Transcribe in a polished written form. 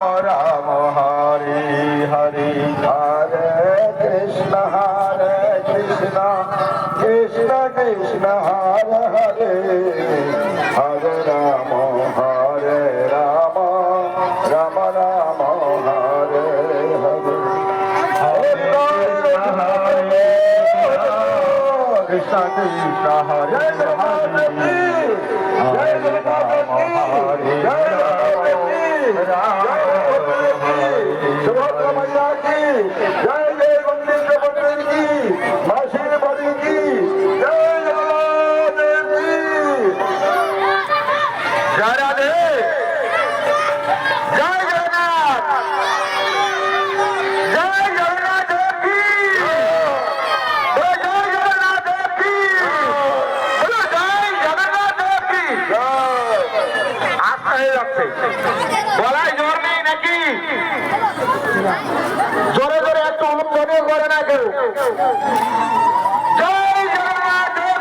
राम हरे हरे हरे कृष्ण कृष्ण कृष्ण हरे हरे हरे राम राम राम हरे हरे कृष्ण कृष्ण हरे हरे हरे राम सुभद्रा मैया की जय, जय गोविंद मंदिर की मासी बड़ी की जय, जगन्नाथ की जय राधे जय जगन्नाथ जय जगन्नाथ की जय जगन्नाथ की बोलो जय जगन्नाथ की आस्था ही रखते বলাই জোর নেই নাকি জোরে জোরে একটু অনুমোদন করে না কেউ